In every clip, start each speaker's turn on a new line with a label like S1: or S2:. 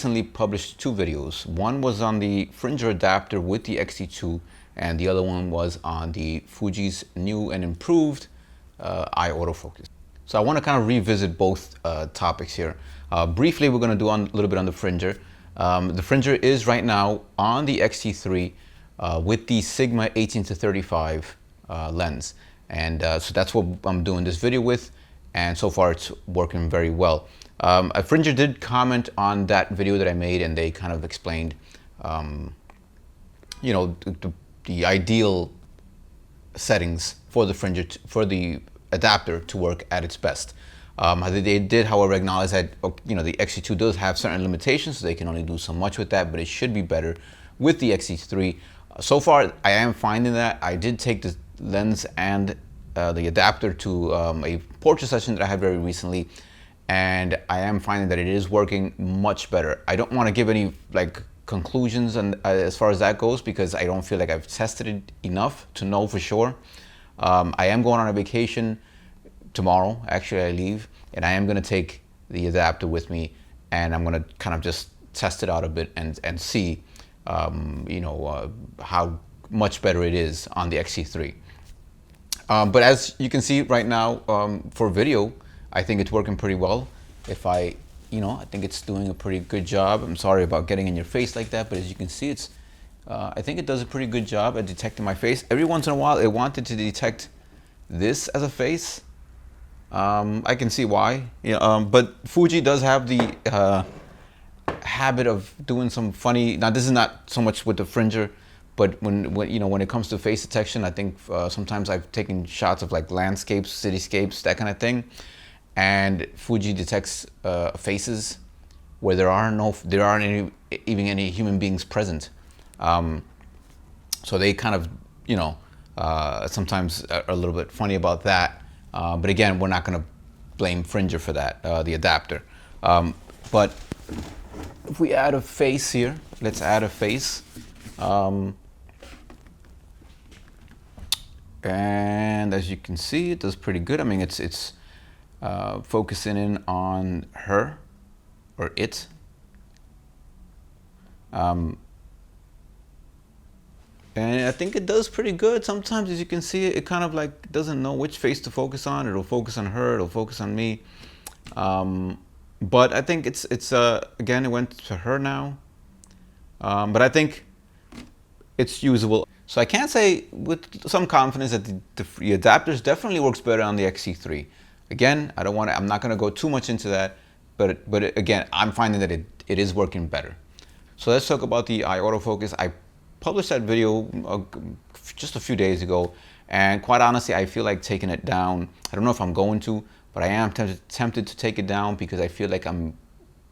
S1: recently published two videos. One was on the Fringer adapter with the X-T2, and the other one was on the Fuji's new and improved eye autofocus. So I want to kind of revisit both topics here. Briefly, we're going to do a little bit on the Fringer. The Fringer is right now on the X-T3 with the Sigma 18-35 lens. And so that's what I'm doing this video with. And so far it's working very well. A Fringer did comment on that video that I made, and they kind of explained, you know, the ideal settings for the Fringer, for the adapter to work at its best. They did, however, acknowledge that, you know, the X-T2 does have certain limitations, so they can only do so much with that, but it should be better with the X-T3. So far, I am finding that. I did take the lens and the adapter to a portrait session that I had very recently, and I am finding that it is working much better. I don't want to give any like conclusions and as far as that goes, because I don't feel like I've tested it enough to know for sure. I am going on a vacation tomorrow. Actually, I leave, and I am going to take the adapter with me, and I'm going to kind of just test it out a bit and see, you know, how much better it is on the X-T3. But as you can see right now, for video, I think it's working pretty well. If I, you know, I think it's doing a pretty good job. I'm sorry about getting in your face like that, but as you can see, it's, I think it does a pretty good job at detecting my face. Every once in a while, it wanted to detect this as a face. I can see why. Yeah, but Fuji does have the habit of doing some funny. Now, this is not so much with the Fringer, but when you know, when it comes to face detection, I think sometimes I've taken shots of like landscapes, cityscapes, that kind of thing, and Fuji detects faces where there aren't even any human beings present. So they kind of, you know, sometimes are a little bit funny about that. But again, we're not going to blame Fringer for that, the adapter. But if we add a face here, let's add a face. And as you can see, it does pretty good. I mean, it's focusing in on her or it. And I think it does pretty good. Sometimes, as you can see, it kind of like doesn't know which face to focus on. It'll focus on her, it'll focus on me. But I think it's again, it went to her now. But I think it's usable. So I can say with some confidence that the adapters definitely works better on the X-T3. Again, I'm not gonna go too much into that, but again, I'm finding that it is working better. So let's talk about the eye autofocus. I published that video just a few days ago, and quite honestly, I feel like taking it down. I don't know if I'm going to, but I am tempted to take it down because I feel like I'm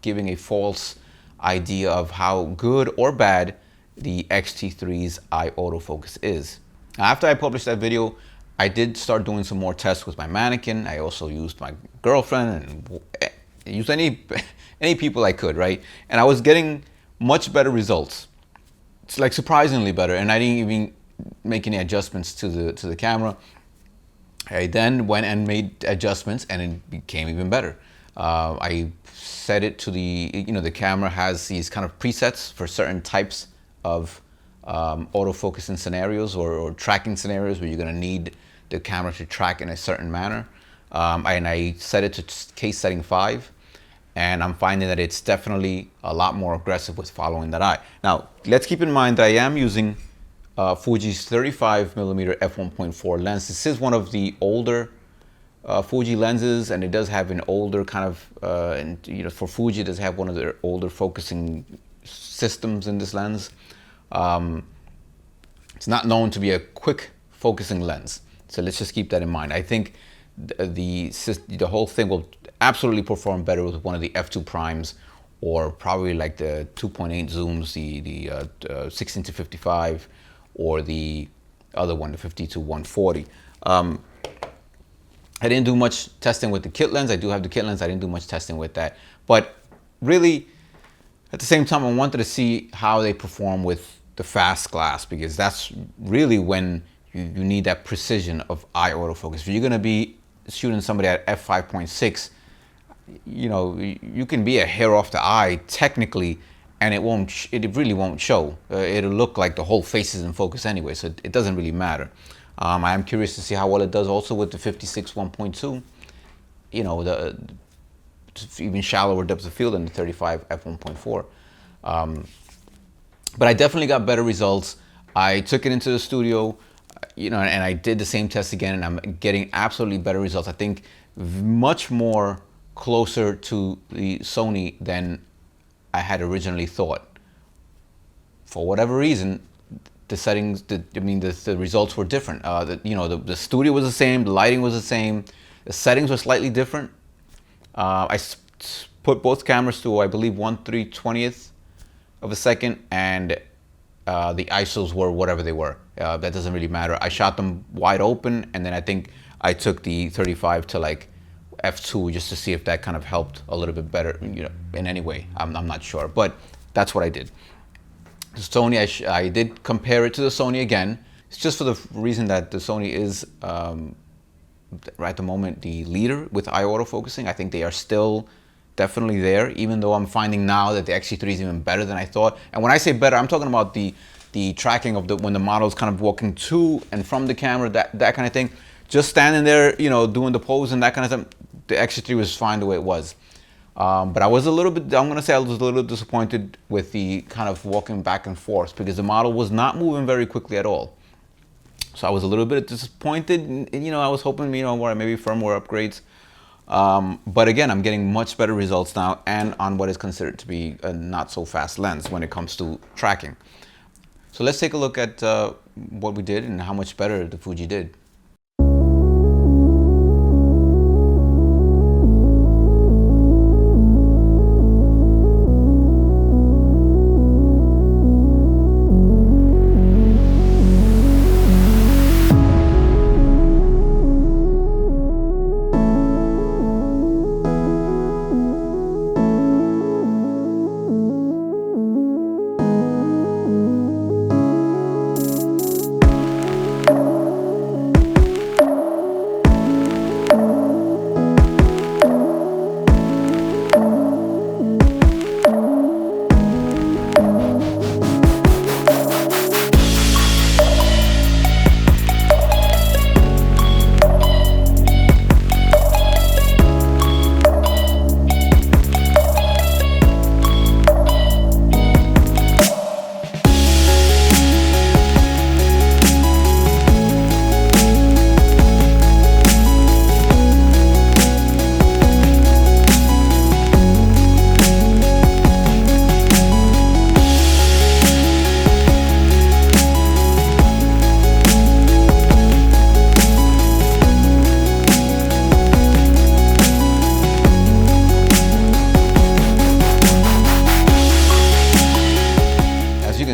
S1: giving a false idea of how good or bad the X-T3's eye autofocus is. Now, after I published that video, I did start doing some more tests with my mannequin. I also used my girlfriend and used any people I could, right? And I was getting much better results. It's like surprisingly better, and I didn't even make any adjustments to the camera. I then went and made adjustments, and it became even better. I set it to the camera has these kind of presets for certain types of autofocusing scenarios or tracking scenarios where you're going to need the camera to track in a certain manner. And I set it to case setting 5. And I'm finding that it's definitely a lot more aggressive with following that eye. Now, let's keep in mind that I am using Fuji's 35mm f1.4 lens. This is one of the older Fuji lenses, and it does have an older kind of, and you know, for Fuji, it does have one of their older focusing systems in this lens. It's not known to be a quick focusing lens, so let's just keep that in mind. I think the whole thing will absolutely perform better with one of the f2 primes, or probably like the 2.8 zooms, the 16-55, or the other one, the 50-140. I didn't do much testing with the kit lens. I do have the kit lens. I didn't do much testing with that, but really, at the same time, I wanted to see how they perform with the fast glass, because that's really when you need that precision of eye autofocus. If you're going to be shooting somebody at f5.6, you know, you can be a hair off the eye technically, and it really won't show. It'll look like the whole face is in focus anyway, so it doesn't really matter. I am curious to see how well it does also with the 56 1.2. You know, the even shallower depth of field than the 35 f1.4. But I definitely got better results. I took it into the studio, you know, and I did the same test again, and I'm getting absolutely better results. I think much more closer to the Sony than I had originally thought. For whatever reason, the settings, the results were different. The studio was the same, the lighting was the same, the settings were slightly different. I put both cameras to, I believe, 1/320th of a second, and the ISOs were whatever they were. That doesn't really matter. I shot them wide open, and then I think I took the 35 to like f2 just to see if that kind of helped a little bit better, you know, in any way. I'm not sure, but that's what I did. The Sony, I did compare it to the Sony again. It's just for the reason that the Sony is right at the moment the leader with eye autofocusing. I think they are still definitely there, even though I'm finding now that the XT3 is even better than I thought. And when I say better, I'm talking about the tracking of when the model is kind of walking to and from the camera, that kind of thing. Just standing there, you know, doing the pose and that kind of stuff, the XT3 was fine the way it was. But I was a little bit, I'm going to say I was a little disappointed with the kind of walking back and forth, because the model was not moving very quickly at all. So I was a little bit disappointed, and, you know, I was hoping, you know, maybe firmware upgrades. But again, I'm getting much better results now, and on what is considered to be a not so fast lens when it comes to tracking. So let's take a look at what we did and how much better the Fuji did.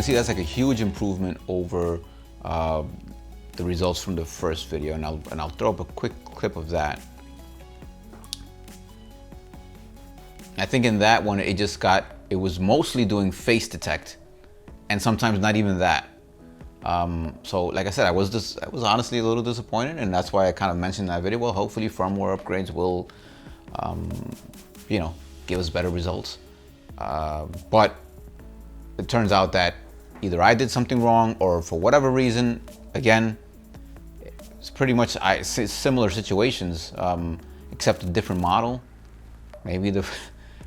S1: See, that's like a huge improvement over the results from the first video, and I'll throw up a quick clip of that. I think in that one it was mostly doing face detect, and sometimes not even that. So like I said, I was honestly a little disappointed, and that's why I kind of mentioned in that video. Well, hopefully firmware upgrades will you know, give us better results. But it turns out that either I did something wrong, or for whatever reason, again, it's pretty much similar situations, except a different model. Maybe the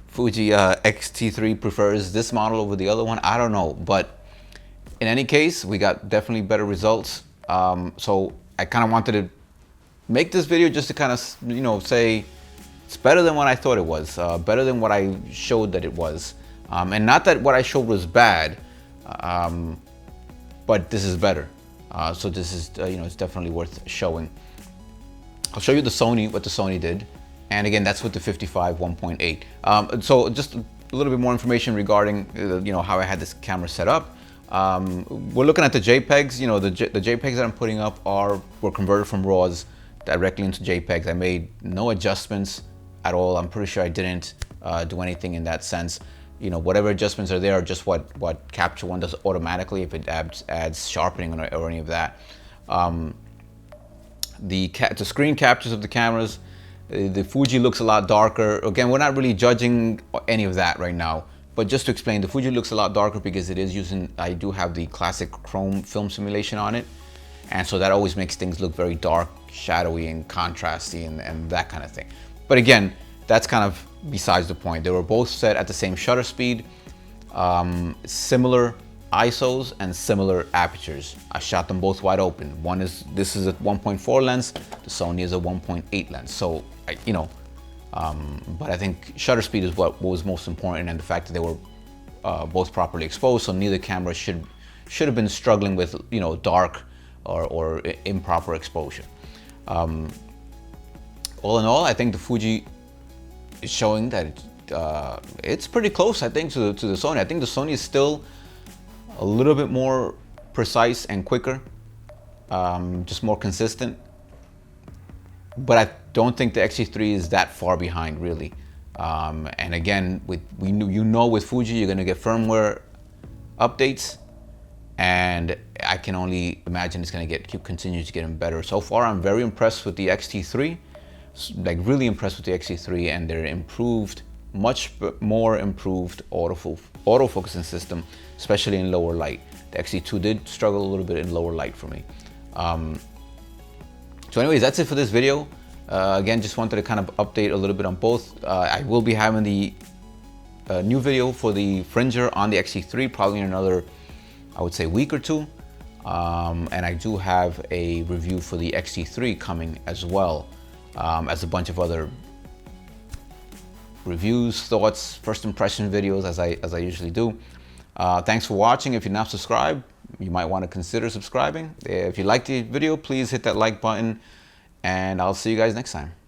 S1: Fuji XT3 prefers this model over the other one. I don't know, but in any case, we got definitely better results. So I kind of wanted to make this video just to kind of, you know, say it's better than what I thought it was, better than what I showed that it was. And not that what I showed was bad, but this is better. So this is, you know, it's definitely worth showing. I'll show you the Sony, what the Sony did. And again, that's with the 55 1.8. So just a little bit more information regarding, you know, how I had this camera set up. We're looking at the JPEGs. You know, the JPEGs that I'm putting up were converted from RAWs directly into JPEGs. I made no adjustments at all. I'm pretty sure I didn't do anything in that sense. You know, whatever adjustments are there are just what Capture One does automatically, if it adds sharpening or any of that. The screen captures of the cameras, The Fuji looks a lot darker. Again, we're not really judging any of that right now, but just to explain, the Fuji looks a lot darker because it is using, I do have the classic chrome film simulation on it. And so that always makes things look very dark, shadowy, and contrasty, and that kind of thing. But again, that's kind of besides the point. They were both set at the same shutter speed, similar ISOs and similar apertures. I shot them both wide open. This is a 1.4 lens, the Sony is a 1.8 lens. So, but I think shutter speed is what was most important, and the fact that they were both properly exposed, so neither camera should have been struggling with, you know, dark or improper exposure. All in all, I think the Fuji is showing that it's pretty close, I think, to the Sony. I think the Sony is still a little bit more precise and quicker, just more consistent. But I don't think the X-T3 is that far behind, really. And again, with Fuji, you're gonna get firmware updates, and I can only imagine it's gonna continue to get better. So far, I'm very impressed with the X-T3, like really impressed with the X-T3 and their much more improved autofocusing system, especially in lower light. The X-T2 did struggle a little bit in lower light for me. So anyways, that's it for this video. Again, just wanted to kind of update a little bit on both. I will be having the new video for the Fringer on the X-T3 probably in another, I would say, week or two. And I do have a review for the X-T3 coming as well, as a bunch of other reviews, thoughts, first impression videos, as I usually do. Thanks for watching. If you're not subscribed, you might want to consider subscribing. If you liked the video, please hit that like button, and I'll see you guys next time.